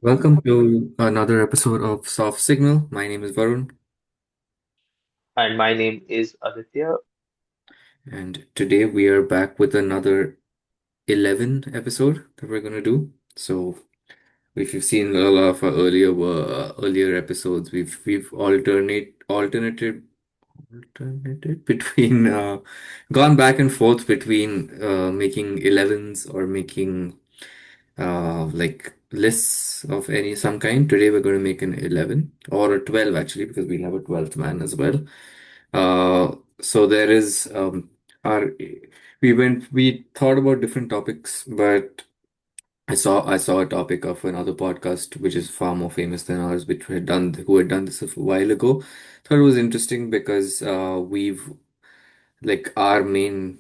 Welcome to another episode of Soft Signal. My name is Varun, And my name is Aditya. and today we are back with another 11 episode that we're gonna do. So, if you've seen a lot of our earlier episodes, we've alternated between gone back and forth between making 11s or making like lists of any some kind. Today we're going to make an 11 or a 12 actually because we have a 12th man as well. So there is our we thought about different topics, but I saw a topic of another podcast which is far more famous than ours, which who had done this a while ago. Thought it was interesting because we've like our main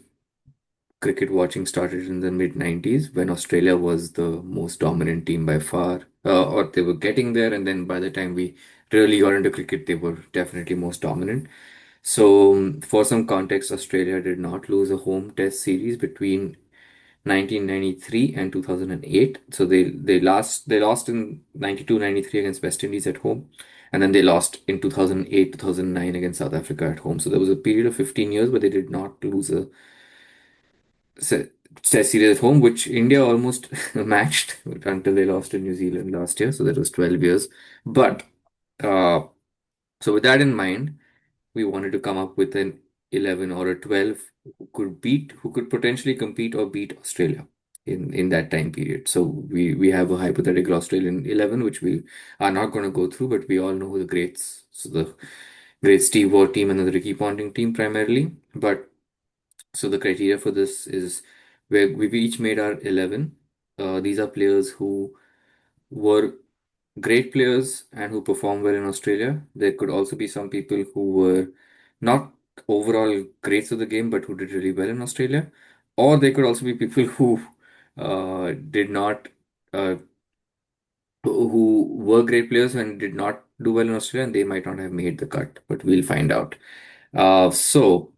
cricket watching started in the mid 90s when Australia was the most dominant team by far, or they were getting there, and then by the time we really got into cricket, they were definitely most dominant. So, for some context, Australia did not lose a home test series between 1993 and 2008. So they lost in 92, 93 against West Indies at home, and then they lost in 2008, 2009 against South Africa at home. So there was a period of 15 years where they did not lose a se- Test series at home, which India almost matched until they lost to New Zealand last year. So that was 12 years. But uh, so with that in mind, we wanted to come up with an 11 or a 12 who could potentially compete or beat Australia in that time period. So we have a hypothetical Australian 11, which we are not going to go through, but we all know who the greats. So the great Steve Waugh team and the Ricky Ponting team primarily. But so the criteria for this is where we've each made our 11. These are players who were great players and who performed well in Australia. There could also be some people who were not overall greats of the game, but who did really well in Australia. Or there could also be people who did not, uh, who were great players and did not do well in Australia, and they might not have made the cut, but we'll find out. So,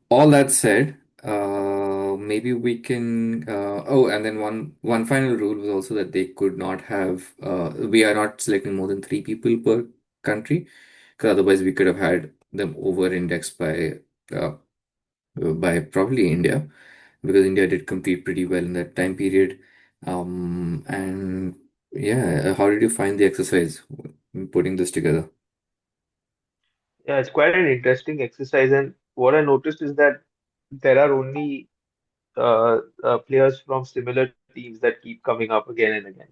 all that said, maybe we can. Oh, and then one final rule was also that they could not have. We are not selecting more than three people per country, because otherwise we could have had them over-indexed by probably India, because India did compete pretty well in that time period. And yeah, how did you find the exercise putting this together? Yeah, it's quite an interesting exercise. And what I noticed is that there are only players from similar teams that keep coming up again and again.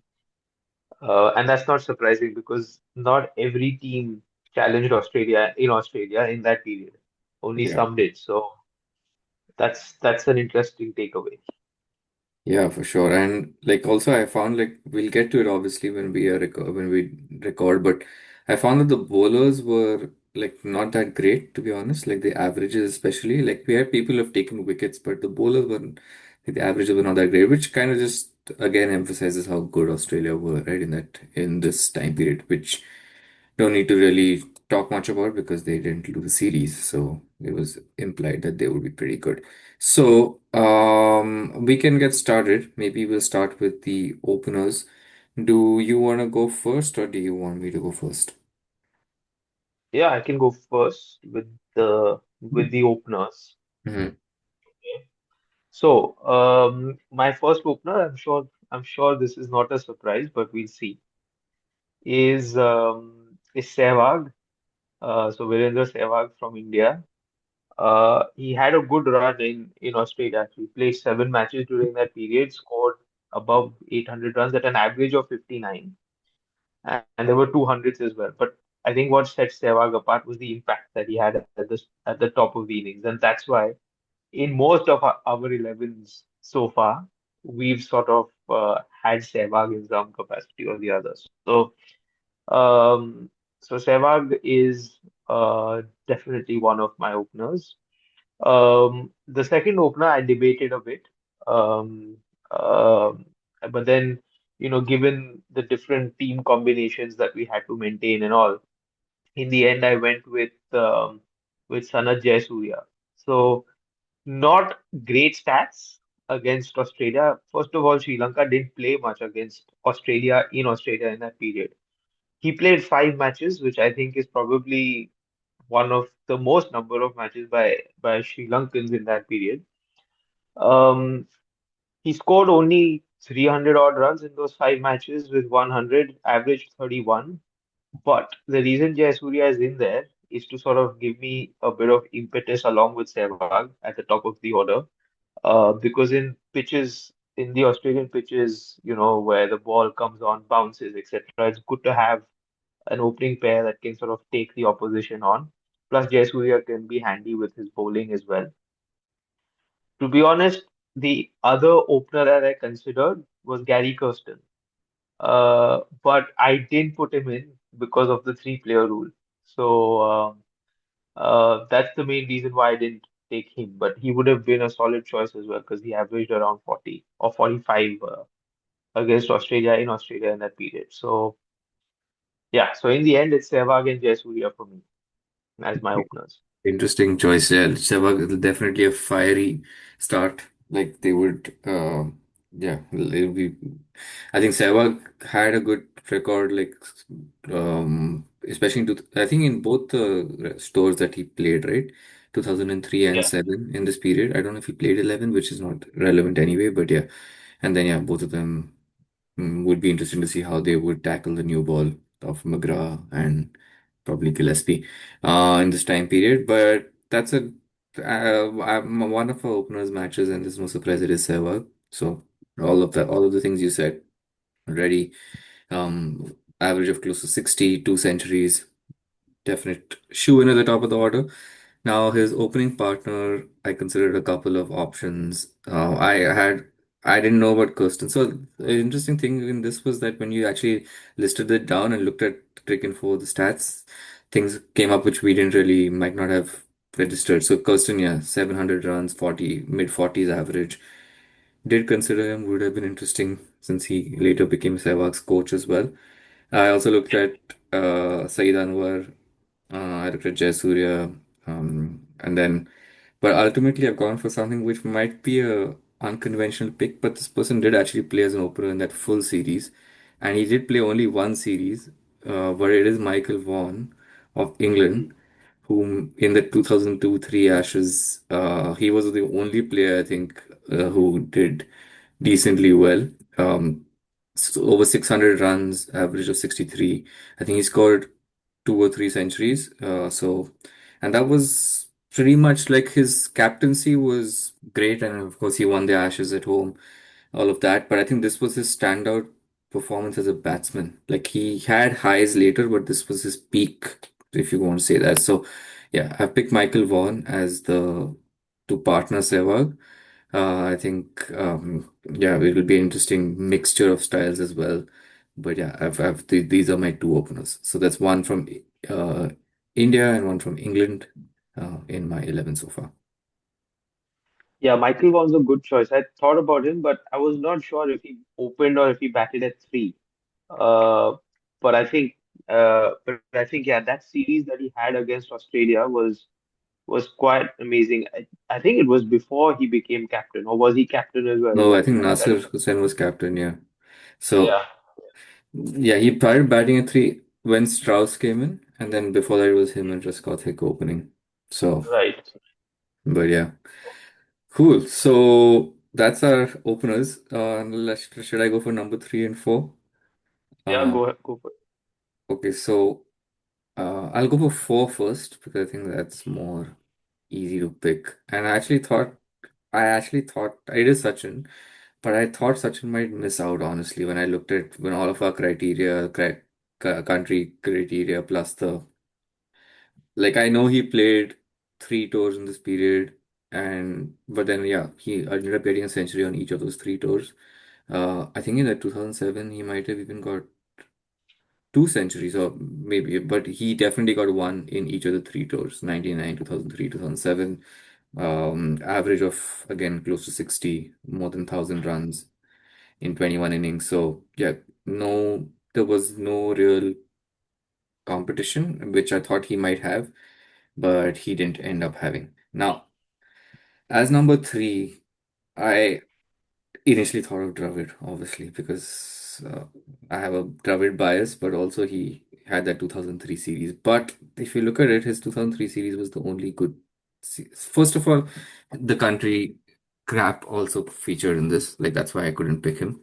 And that's not surprising because not every team challenged Australia in that period. Only Yeah. some did. So that's an interesting takeaway. Yeah, for sure. And like also I found like we'll get to it obviously when we record, but I found that the bowlers were like not that great to be honest. Like the averages especially. Like we had people who have taken wickets, but the bowlers were like the averages were not that great, which kind of just again emphasizes how good Australia were, right, in this time period, which don't need to really talk much about because they didn't lose the series, so it was implied that they would be pretty good. So, we can get started. Maybe we'll start with the openers. Do you want to go first, or do you want me to go first? Yeah, I can go first with the openers. Hmm. So, my first opener, I'm sure this is not a surprise, but we'll see. Is Sehwag. So Virendra Sehwag from India. He had a good run in Australia. He played 7 matches during that period, scored above 800 runs at an average of 59, and there were 200s as well. But I think what set Sehwag apart was the impact that he had at the top of the innings, and that's why in most of our 11s so far, we've sort of had Sehwag in some capacity or the others. Um, so Sehwag is definitely one of my openers. The second opener I debated a bit, um, um, but then given the different team combinations that we had to maintain and all, in the end I went with Sanath Jayasuriya. So not great stats, against Australia. First of all, Sri Lanka didn't play much against Australia in Australia in that period. He played 5 matches, which I think is probably one of the most number of matches by Sri Lankans in that period. Um, he scored only 300 odd runs in those 5 matches with 100, averaged 31. But the reason Jayasuriya is in there is to sort of give me a bit of impetus along with Sehwag at the top of the order. Because in the Australian pitches, where the ball comes on, bounces, etc., it's good to have an opening pair that can sort of take the opposition on. Plus, Jayasuriya can be handy with his bowling as well. To be honest, the other opener that I considered was Gary Kirsten. But I didn't put him in because of the three-player rule. So that's the main reason why I didn't take him. But he would have been a solid choice as well because he averaged around 40 or 45 against Australia in Australia in that period. So yeah, so in the end, it's Sehwag and Jayasuriya for me as my openers. Interesting choice. Yeah, Sehwag is definitely a fiery start. Like they would, yeah, it'll be. I think Sehwag had a good record, like, especially I think in both the stores that he played, right? 2003 and Yeah. 7 in this period. I don't know if he played 11, which is not relevant anyway, but yeah. And then, yeah, both of them would be interesting to see how they would tackle the new ball of McGrath and probably Gillespie in this time period. But that's one of our openers matches, and there's no surprise it is Sehwag. So all of the things you said already, average of close to 60, 2 centuries, definite shoe in at the top of the order. Now, his opening partner, I considered a couple of options. I didn't know about Kirsten. So, the interesting thing in this was that when you actually listed it down and looked at Cricket for the stats, things came up which we didn't really, might not have registered. So, Kirsten, yeah, 700 runs, 40, mid 40s average. Did consider him, would have been interesting since he later became Sehwag's coach as well. I also looked at Saeed Anwar. I looked at Jayasuriya, and then, but ultimately I've gone for something which might be a unconventional pick. But this person did actually play as an opener in that full series, and he did play only one series, but it is Michael Vaughan of Mhm. England, whom in the 2002-3 Ashes, he was the only player I think who did decently well. Over 600 runs, average of 63. I think he scored 2 or 3 centuries. And that was pretty much like his captaincy was great. And of course, he won the Ashes at home, all of that. But I think this was his standout performance as a batsman. Like he had highs later, but this was his peak, if you want to say that. So, yeah, I picked Michael Vaughan as the to partner Sehwag. I think, yeah, it will be an interesting mixture of styles as well. But yeah, these are my two openers. So that's one from uh, India and one from England in my 11 so far. Yeah, Michael was a good choice. I thought about him, but I was not sure if he opened or if he batted at three. Uh, but I think, yeah, that series that he had against Australia was quite amazing. I think it was before he became captain, or was he captain as well No, I then? think At that Nasir point? Hussain was captain, yeah. So, Yeah, yeah, he started batting at three when Strauss came in, and then before that it was him and Trescothick opening. So, right. but yeah, cool. So that's our openers. Should I go for number three and four? Yeah, Uh, go for it. okay, so I'll go for four first because I think that's more easy to pick. And I actually thought it is Sachin, but I thought Sachin might miss out honestly when I looked at when all of our country criteria plus the like I know he played 3 tours in this period, and but then yeah he ended up getting a century on each of those 3 tours. I think in that 2007 he might have even got 2 centuries or maybe, but he definitely got one in each of the 3 tours, 99, 2003, 2007. Average of again close to 60, more than 1,000 runs in 21 innings. So yeah, no, there was no real competition, which I thought he might have, but he didn't end up having. Now, as number three, initially thought of Dravid, obviously, because I have a Dravid bias, but also he had that 2003 series. But if you look at it, his 2003 series was the only good. First of all, the country crap also featured in this. Like, that's why I couldn't pick him.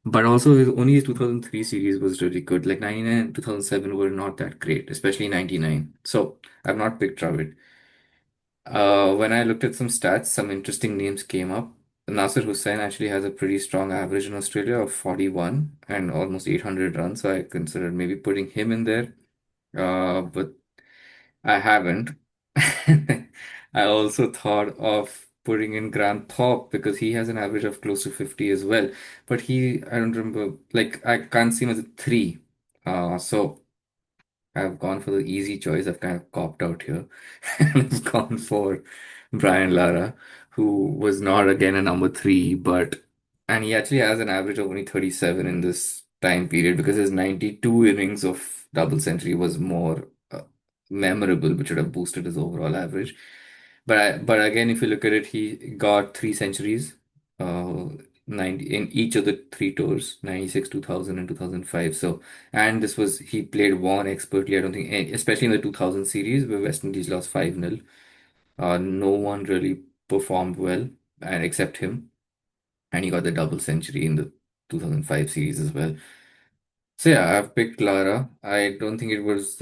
But also, his 2003 series was really good. Like, 99 and 2007 were not that great, especially 99. So, I've not picked Dravid. When I looked at some stats, some interesting names came up. Nasser Hussain actually has a pretty strong average in Australia of 41 and almost 800 runs, so I considered maybe putting him in there. But I haven't. I also thought of putting in Grant Thorpe because he has an average of close to 50 as well. But I don't remember, like, I can't see him as a three. So I've gone for the easy choice. I've kind of copped out here. I've gone for Brian Lara, who was not again a number three, and he actually has an average of only 37 in this time period because his 92 innings of double century was more memorable, which would have boosted his overall average. But again, if you look at it, he got three centuries, uh, 90 in each of the three tours, 96, 2000, and 2005. So, and this was he played one expertly. I don't think, especially in the 2000 series where West Indies lost 5-0, no one really performed well, and except him, and he got the double century in the 2005 series as well. So yeah, I've picked Lara. I don't think it was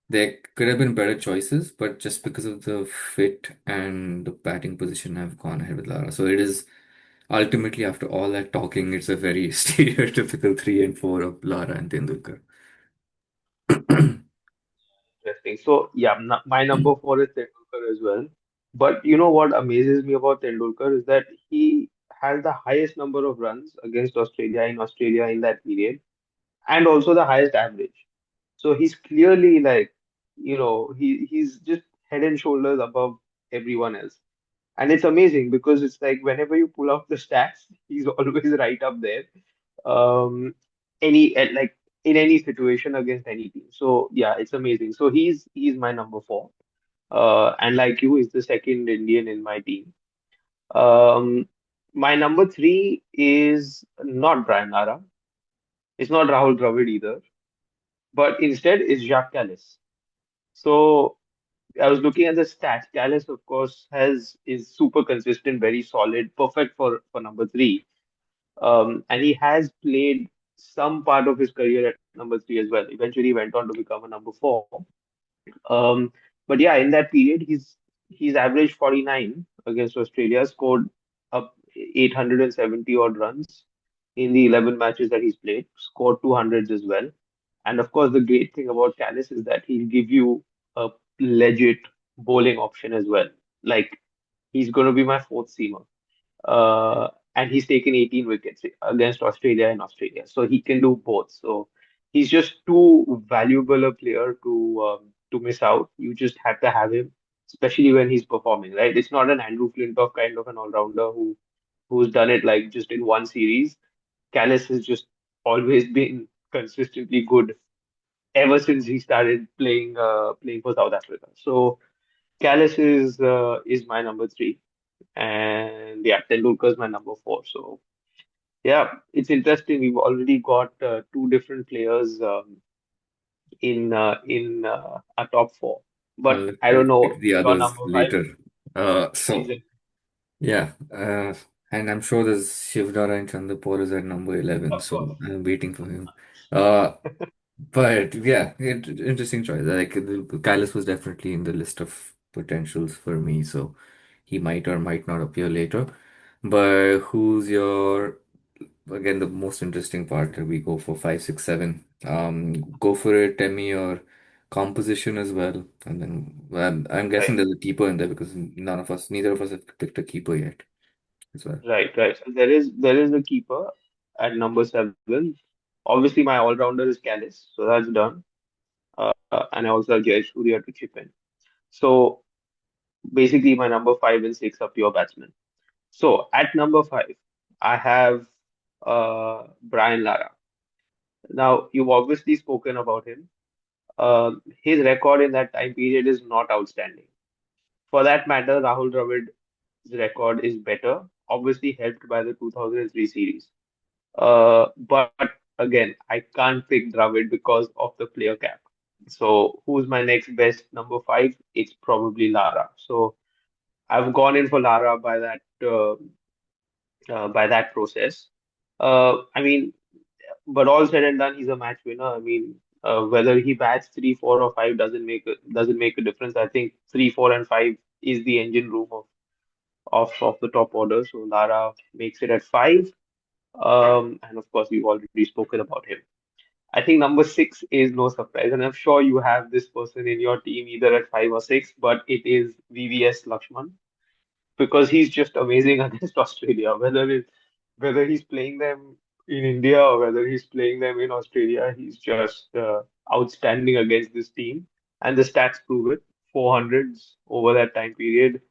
there could have been better choices, but just because of the fit and the batting position, I've gone ahead with Lara. So it is ultimately, after all that talking, it's a very stereotypical three and four of Lara and Tendulkar. Interesting. So yeah, my number four is Tendulkar as well. But you know what amazes me about Tendulkar is that he has the highest number of runs against Australia in that period, and also the highest average. So he's clearly like, he's just head and shoulders above everyone else. And it's amazing because it's like whenever you pull out the stats, he's always right up there. Um, like in any situation against any team. So yeah, it's amazing. So he's my number four. And like you, is the second Indian in my team. Um, my number three is not Brian Lara. It's not Rahul Dravid either, but instead is Jacques Kallis. So I was looking at the stats. Callis, of course, has is super consistent, very solid, perfect for number three. And he has played some part of his career at number three as well. Eventually, went on to become a number four. Um, but yeah, in that period, he's averaged 49 against Australia, scored up 870 odd runs in the 11 matches that he's played, scored 200s as well. And of course, the great thing about Callis is that he'll give you a legit bowling option as well. Like he's going to be my fourth seamer. And he's taken 18 wickets against Australia in Australia. So he can do both. So he's just too valuable a player to miss out. You just have to have him, especially when he's performing, right? It's not an Andrew Flintoff kind of an all-rounder who's done it like just in one series. Callis has just always been consistently good ever since he started playing for South Africa. So Callis is my number three, and yeah, Tendulkar is my number four. So yeah, it's interesting. We've already got two different players in our top four, but I I'll don't pick know the your others number five. later. Is So it yeah, and I'm sure there's Shivdara and Chandrapur is at number 11, of course. so I'm waiting for him. Uh, but yeah, interesting choice. Like Kailas was definitely in the list of potentials for me, so he might or might not appear later. But who's your again the most interesting part that we go for five, six, seven? Go for it. Tell me your composition as well, and then I'm guessing Right, there's a keeper in there because neither of us have picked a keeper yet as well. right. So there is a keeper at number seven. Obviously, my all-rounder is Callis, so that's done. And I also have Jay Surya to chip in. So basically, my number five and six are pure batsmen. So at number five, I have Brian Lara. Now, you've obviously spoken about him. His record in that time period is not outstanding. For that matter, Rahul Dravid's record is better. obviously helped by the 2003 series. But again, I can't pick Dravid because of the player cap. So who's my next best number five? It's probably Lara. So I've gone in for Lara by that process. I mean, but all said and done, he's a match winner. I mean, whether he bats three, four, or five doesn't make a difference. I think three, four, and five is the engine room of the top order. So Lara makes it at five. And of course, we've already spoken about him. I think number six is no surprise, and I'm sure you have this person in your team either at five or six, but it is VVS Lakshman because he's just amazing against Australia. Whether he's playing them in India or whether he's playing them in Australia, he's just outstanding against this team. And the stats prove it. 400s over that time period,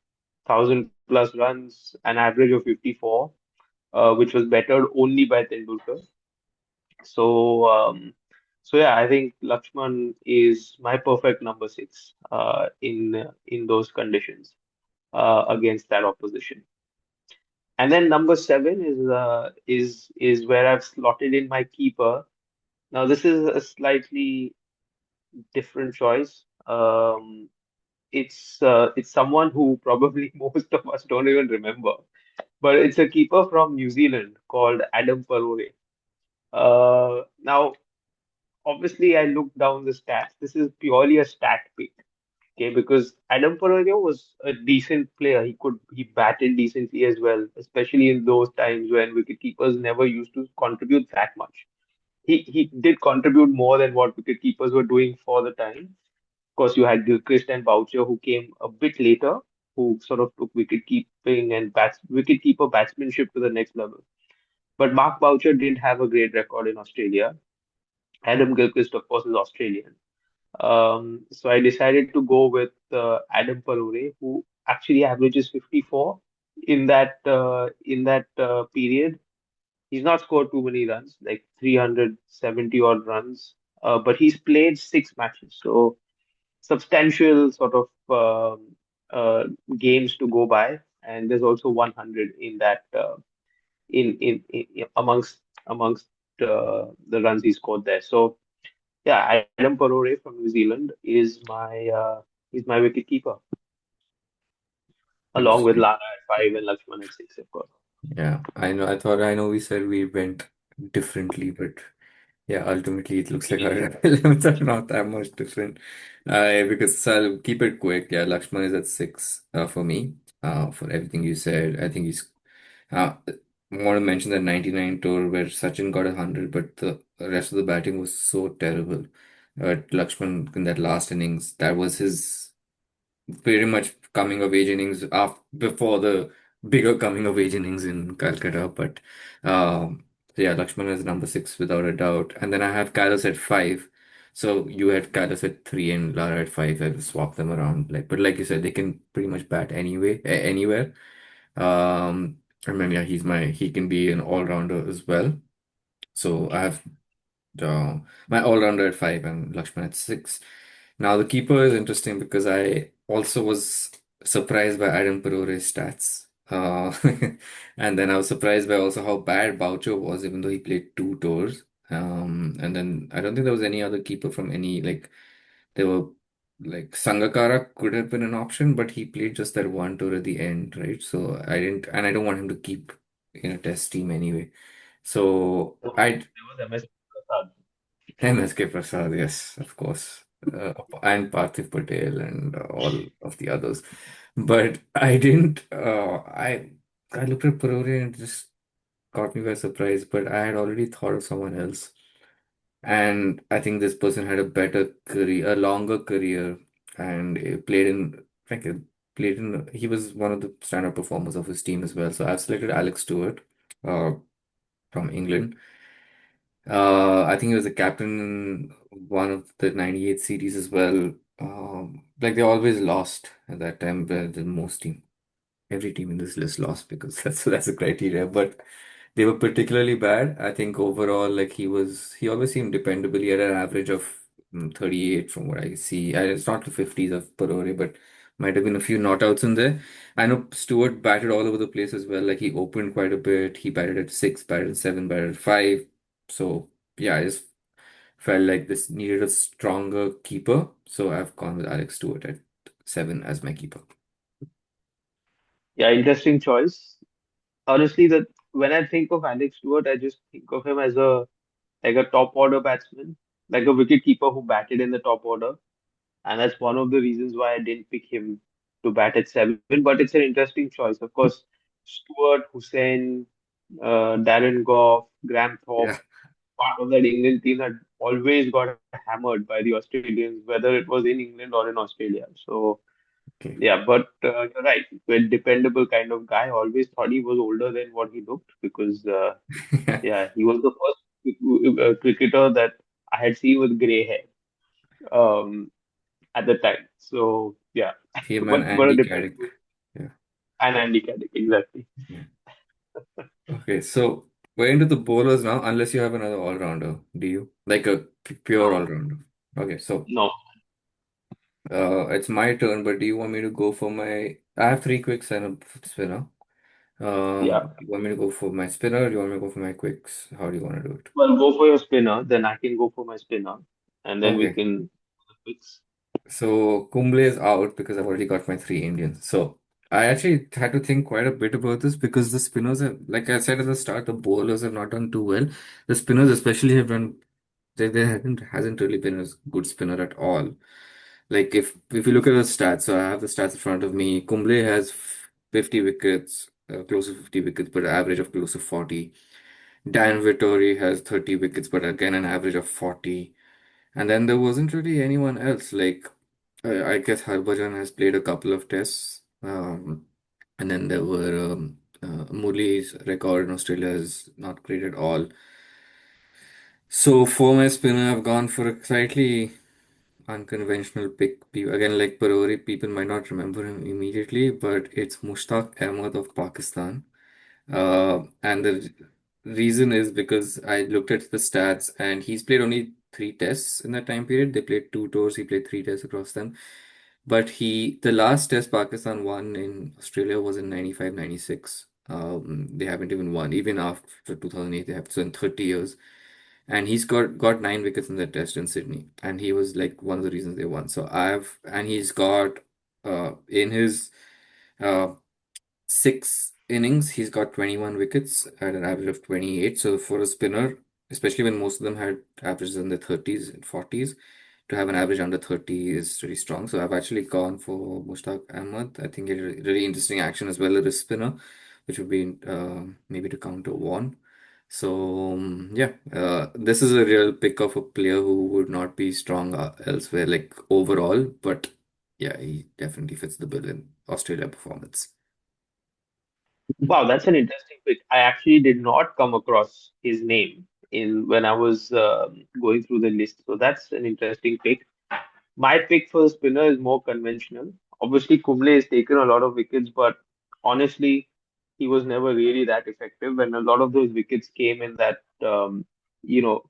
1,000 plus runs, an average of 54, which was bettered only by Tendulkar. So, yeah, I think Lakshman is my perfect number six in those conditions against that opposition. And then number seven is where I've slotted in my keeper. Now this is a slightly different choice. It's someone who probably most of us don't even remember, but it's a keeper from New Zealand called Adam Parore. Now, obviously, I looked down the stats. This is purely a stat pick. Okay, because Adam Pereira was a decent player. He batted decently as well, especially in those times when wicketkeepers never used to contribute that much. He did contribute more than what wicketkeepers were doing for the time. Of course, you had Gilchrist and Boucher who came a bit later, who sort of took wicket keeping and wicketkeeper batsmanship to the next level. But Mark Boucher didn't have a great record in Australia. Adam Gilchrist, of course, is Australian. So I decided to go with Adam Parore, who actually averages 54 in that period. He's not scored too many runs, like 370 odd runs, but he's played six matches, so substantial sort of uh, games to go by. And there's also 100 in that in amongst the runs he scored there. So yeah, Adam Parore from New Zealand is my wicket keeper, along with Interesting. Lana at five and Lakshman at six, of course. Yeah, I know we said we went differently, but yeah, ultimately it looks like our elements are not that much different. Because I'll keep it quick. Yeah, Lakshman is at six for me. For everything you said, I think he's. Want to mention that 99 tour where Sachin got 100, but the rest of the batting was so terrible. Lakshman in that last innings, that was his pretty much coming of age innings after before the bigger coming of age innings in Calcutta. But so yeah, Lakshman is number six without a doubt. And then I have Kailash at five. So you had Kailash at three and Lara at five. I will swap them around. But like you said, they can pretty much bat anywhere. And then yeah, he can be an all rounder as well. So I have my all-rounder at five and Lakshman at six. Now the keeper is interesting because I also was surprised by Adam Perore's stats. And then I was surprised by also how bad Boucher was, even though he played two tours. And then I don't think there was any other keeper from any there were like Sangakkara could have been an option, but he played just that one tour at the end, right? So I didn't, and I don't want him to keep in a test team anyway. So I There was MS Prasad. MSK Prasad, yes, of course, and Parthiv Patel and all of the others. But I didn't. I looked at Parore and it just caught me by surprise. But I had already thought of someone else, and I think this person had a better career, a longer career, and played in like played in. He was one of the standout performers of his team as well. So I've selected Alex Stewart, uh, from England. I think he was a captain in one of the 98 series as well. Like they always lost at that time, but the most team, every team in this list lost because that's a criteria. But they were particularly bad. I think overall, like he always seemed dependable. He had an average of 38 from what I see. And it's not the 50s of Parore, but Might have been a few not outs in there. I know Stewart batted all over the place as well. Like he opened quite a bit. He batted at six, batted at seven, batted at five. So yeah, I just felt like this needed a stronger keeper. So I've gone with Alex Stewart at seven as my keeper. Yeah, interesting choice. Honestly, that when I think of Alex Stewart, I just think of him as a like a top order batsman, like a wicket keeper who batted in the top order. And that's one of the reasons why I didn't pick him to bat at seven. But it's an interesting choice. Of course, Stuart, Hussain, Darren Gough, Graham Thorpe, Yeah. part of that England team that always got hammered by the Australians, whether it was in England or in Australia. So Okay. yeah, but you're right. A dependable kind of guy. Always thought he was older than what he looked because yeah, he was the first cricketer that I had seen with grey hair. Um, at the time. So yeah, Him and but a Andy Caddick. dependable Yeah. and Andy Caddick exactly. Yeah. Okay, so we're into the bowlers now, unless you have another all-rounder, do you? Like a pure No, all-rounder. Okay, so no, it's my turn, but do you want me to go for my I have three quicks and a spinner. yeah. You want me to go for my spinner or do you want me to go for my quicks? How do you want to do it? Well, go for your spinner, then I can go for my spinner, and then we Okay, can fix. so Kumble is out because I've already got my three Indians. So I actually had to think quite a bit about this because the spinners have, like I said at the start, the bowlers have not done too well. The spinners especially have done there hasn't really been a good spinner at all. Like if you look at the stats, so I have the stats in front of me. Kumble has 50 wickets, close to 50 wickets, but an average of close to 40. Dan Vittori has 30 wickets, but again an average of 40. And then there wasn't really anyone else. Like I guess Harbhajan has played a couple of tests. And then there were Murli's record in Australia is not great at all. So for my spinner, I've gone for a slightly unconventional pick. Again, like Parori, people might not remember him immediately, but it's Mushtaq Ahmed of Pakistan. And the reason is because I looked at the stats and he's played only three tests in that time period. They played two tours, he played three tests across them. But the last test Pakistan won in Australia was in 95, 96. They haven't even won, even after 2008, they have, so in 30 years. And he's got nine wickets in that test in Sydney. And he was like one of the reasons they won. And he's got, in his, uh, six innings, he's got 21 wickets at an average of 28. So for a spinner, especially when most of them had averages in the 30s and 40s, to have an average under 30 is really strong. So I've actually gone for Mushtaq Ahmed. I think a really interesting action as well as a spinner, which would be maybe to counter one. So yeah, this is a real pick of a player who would not be strong elsewhere, like overall, but yeah, he definitely fits the bill in Australia performance. Wow, that's an interesting pick. I actually did not come across his name in when I was going through the list. So that's an interesting pick. My pick for the spinner is more conventional. Obviously, Kumble has taken a lot of wickets, but honestly, he was never really that effective. And a lot of those wickets came in that, you know,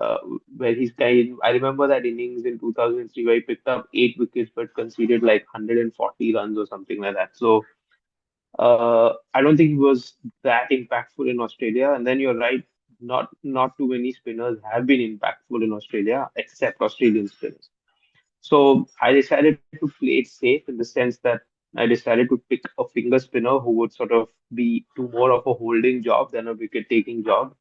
uh, where he's kind. I remember that innings in 2003 where he picked up 8 wickets but conceded like 140 runs or something like that. So I don't think he was that impactful in Australia. And then you're right, not too many spinners have been impactful in Australia except Australian spinners. So I decided to play it safe in the sense that I decided to pick a finger spinner who would sort of do more of a holding job than a wicket-taking job.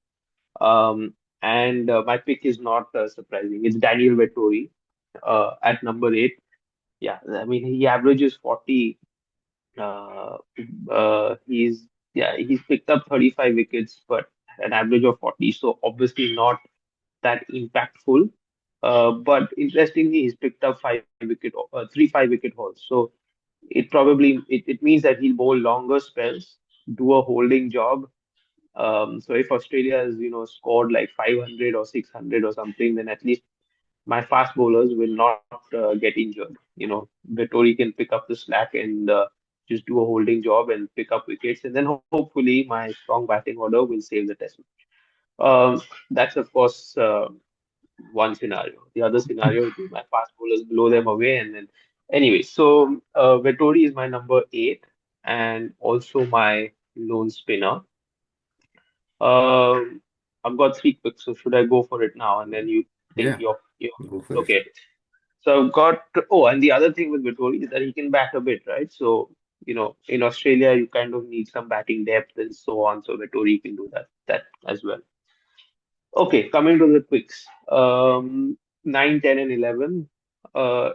And my pick is not surprising. It's Daniel Vettori at number 8. Yeah, I mean he averages 40. Uh, he's picked up 35 wickets, but an average of 40. So obviously not that impactful. But interestingly, he's picked up 5 wicket hauls. So it means that he'll bowl longer spells, do a holding job. So if Australia has scored like 500 or 600 or something, then at least my fast bowlers will not get injured. Vettori can pick up the slack and just do a holding job and pick up wickets, and then hopefully my strong batting order will save the test match. That's of course one scenario. The other scenario would be my fast bowlers blow them away, and then Anyway, so Vettori is my number eight and also my lone spinner. Um, I've got three picks, so should I go for it now? And then you think Yeah, you're go for it. okay. So I've got, oh, and the other thing with Vettori is that he can bat a bit, right? So, in Australia, you kind of need some batting depth and so on. So Vettori can do that as well. Okay, coming to the quicks. 9, 10, and 11. Uh,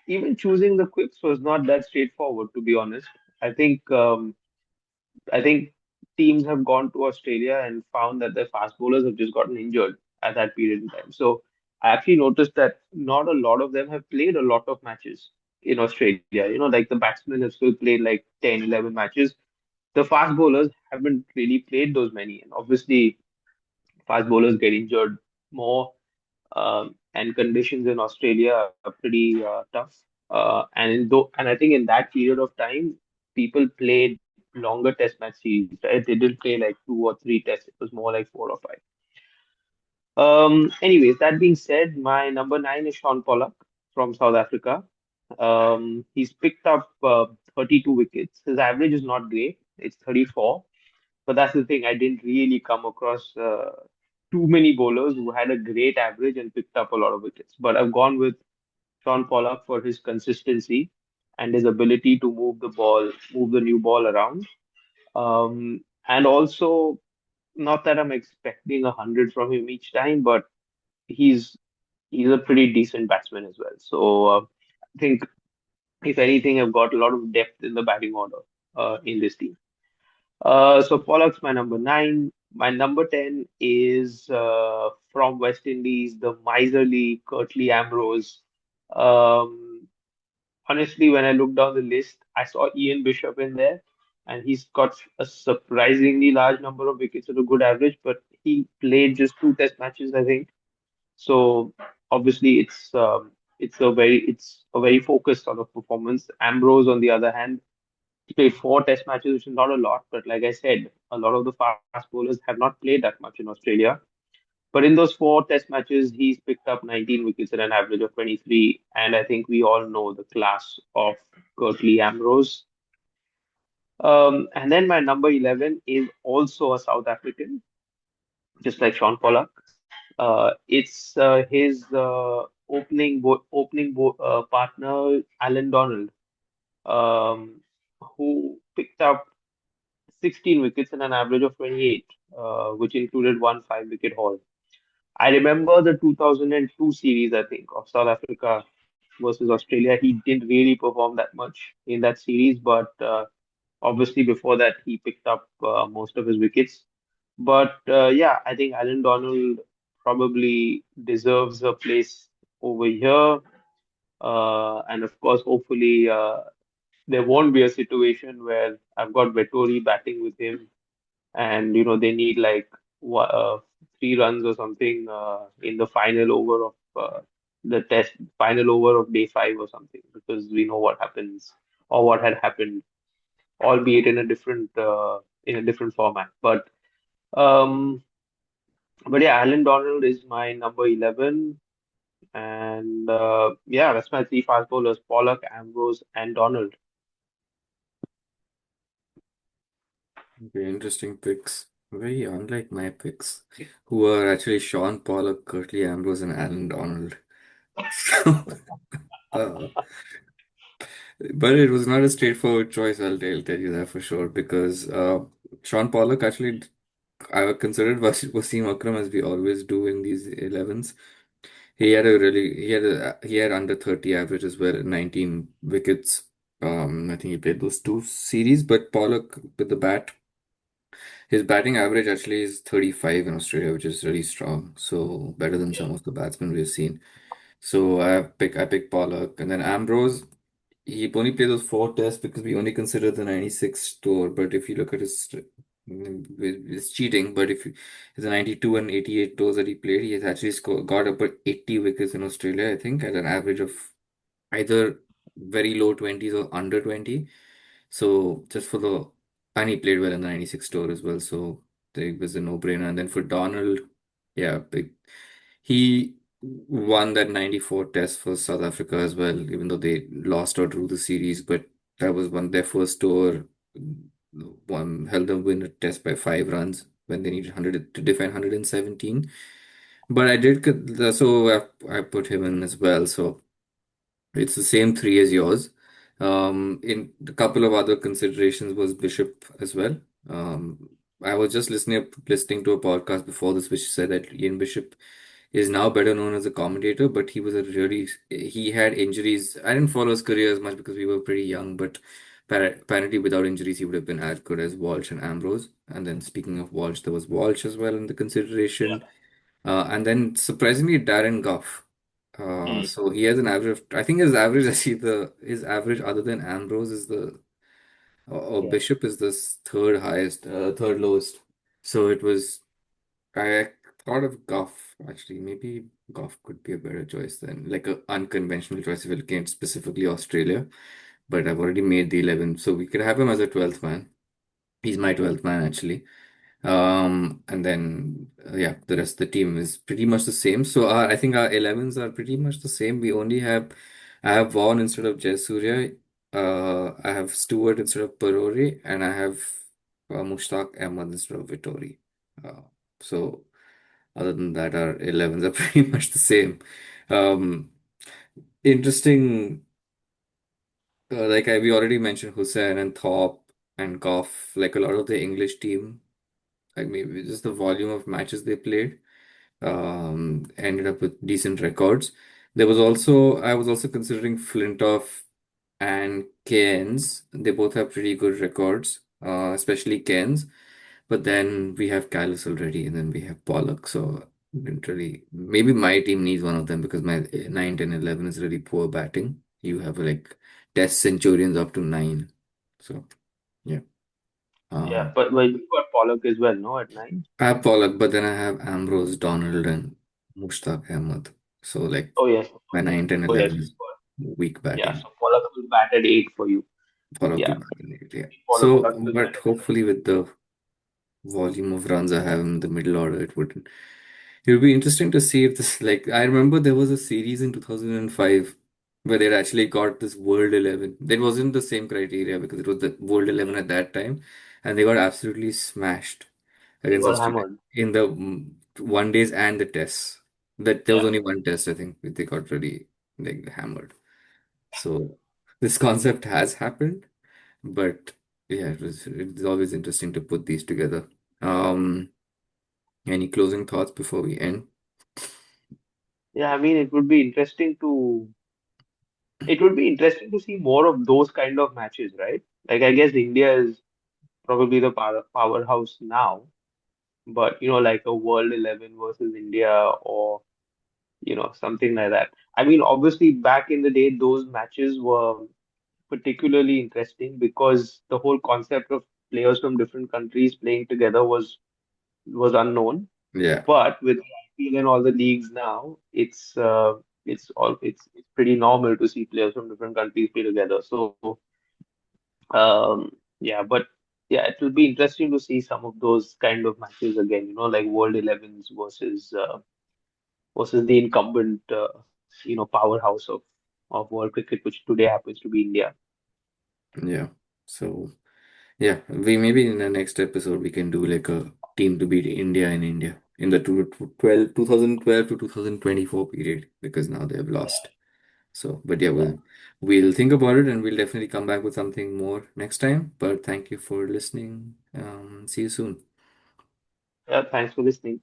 Even choosing the quicks was not that straightforward, to be honest. I think I think teams have gone to Australia and found that their fast bowlers have just gotten injured at that period in time. So I actually noticed that not a lot of them have played a lot of matches in Australia. Like the batsmen have still played like 10, 11 matches. The fast bowlers haven't really played those many. And obviously, fast bowlers get injured more, and conditions in Australia are pretty tough. And I think in that period of time, people played longer Test match series, right? They didn't play like two or three tests. It was more like four or five. Anyways, that being said, my number nine is Sean Pollock from South Africa. He's picked up 32 wickets. His average is not great. It's 34. But that's the thing. I didn't really come across too many bowlers who had a great average and picked up a lot of wickets. But I've gone with Sean Pollock for his consistency and his ability to move the ball, move the new ball around. And also, not that I'm expecting 100 from him each time, but he's he's a pretty decent batsman as well. So I think if anything, I've got a lot of depth in the batting order in this team. So Pollock's my number nine. My number 10 is from West Indies, the miserly Curtly Ambrose. Um, Honestly, when I looked down the list, I saw Ian Bishop in there, and he's got a surprisingly large number of wickets at a good average, but he played just two test matches, I think. So obviously, it's a very focused sort of performance. Ambrose, on the other hand, he played four test matches, which is not a lot, but like I said, a lot of the fast bowlers have not played that much in Australia. But in those four test matches, he's picked up 19 wickets at an average of 23. And I think we all know the class of Curtly Ambrose. And then my number 11 is also a South African, just like Sean Pollock. It's his partner, Alan Donald, um, who picked up 16 wickets and an average of 28, which included one five-wicket haul. I remember the 2002 series, I think, of South Africa versus Australia. He didn't really perform that much in that series, but obviously before that, he picked up most of his wickets. But yeah, I think Alan Donald probably deserves a place over here. And of course, hopefully, there won't be a situation where I've got Vettori batting with him and they need like 3 runs or something in the final over of the test final over of day five or something because we know what happens or what had happened, albeit in a different format. Um, but yeah, Alan Donald is my number 11, and yeah, that's my three fast bowlers: Pollock, Ambrose, and Donald. Very interesting picks. Very unlike my picks, who are actually Sean Pollock, Curtly Ambrose, and Alan Donald. So, uh, but it was not a straightforward choice, I'll tell you that for sure, because Sean Pollock actually, I considered Wasim Akram as we always do in these 11s. He had under 30 average as well, 19 wickets. I think he played those two series, but Pollock with the bat. His batting average actually is 35 in Australia, which is really strong. So better than some of the batsmen we've seen. So I pick Pollock, and then Ambrose. He only played those four tests because we only consider the 96 tour. But if you look at it's cheating. But if it's the 92 and 88 tours that he played, he has actually got up at 80 wickets in Australia. I think at an average of either very low 20s or under 20. So just for the and he played well in the 96 tour as well. So it was a no-brainer. And then for Donald, yeah, big. He won that 94 test for South Africa as well, even though they lost or drew the series. But that was one their first tour. One held them win a test by 5 runs when they needed 100 to defend 117. But I did so I put him in as well. So it's the same three as yours. In a couple of other considerations was Bishop as well. I was just listening to a podcast before this, which said that Ian Bishop is now better known as a commentator, but he had injuries. I didn't follow his career as much because we were pretty young, but apparently without injuries, he would have been as good as Walsh and Ambrose. And then speaking of Walsh, there was Walsh as well in the consideration. And then surprisingly, Darren Goff. Hmm. So he has an average. I think his average, actually, the his average other than Ambrose is or Yeah, Bishop is the third highest, third lowest. So it was. I thought of Goff actually. Maybe Goff could be a better choice than like a unconventional choice if we're looking at specifically Australia. But I've already made the 11, so we could have him as a 12th man. He's my 12th man actually. And then yeah, the rest of the team is pretty much the same. So I think our 11s are pretty much the same. We only have I have Vaughan instead of Jayasuriya. I have Stewart instead of Parore, and I have Mushtaq Ahmad instead of Vittori. Uh, so other than that, our 11s are pretty much the same. Um, interesting. We already mentioned Hussain and Thorpe and Goff. Like a lot of the English team, like maybe just the volume of matches they played, ended up with decent records. I was also considering Flintoff and Cairns. They both have pretty good records, especially Cairns. But then we have Callus already, and then we have Pollock. So didn't really, maybe my team needs one of them because my 9, 10, 11 is really poor batting. You have like Test Centurions up to 9. So yeah. yeah. Um, But you got Pollock as well, no, at nine. I have Pollock, but then I have Ambrose, Donald, and Mushtaq Ahmed. So like Oh yes, of my course. 9, 10, Oh yes, 11 you've is got, weak yeah. batting. So Pollock will bat at eight for you. Pollock Yeah, will bat in it, yeah. So, Pollock will bat but at hopefully with the volume of runs I have in the middle order, it would be interesting to see if this, like, I remember there was a series in 2005 where they actually got this World 11. That wasn't the same criteria because it was the World 11 at that time, and they got absolutely smashed They against got Australia hammered. in the one days and the tests. That there was Yeah, only one test, I think, they got really like hammered. So this concept has happened, but yeah, it's always interesting to put these together. Um, any closing thoughts before we end? yeah. I mean, it would be interesting to see more of those kind of matches, right? Like, I guess India is probably the powerhouse now, but like a World 11 versus India, or something like that. I mean, obviously, back in the day, those matches were particularly interesting because the whole concept of players from different countries playing together was unknown. Yeah, But with IPL and all the leagues now, it's pretty normal to see players from different countries play together. So yeah, but yeah, it will be interesting to see some of those kind of matches again. Like World 11s versus the incumbent powerhouse of world cricket, which today happens to be India. yeah. So yeah, we maybe in the next episode we can do like a team to beat India in India in the 2012 to 2024 period because now they have lost. So, but yeah, Yeah, we'll think about it and we'll definitely come back with something more next time. But thank you for listening. See you soon. yeah. Thanks for listening.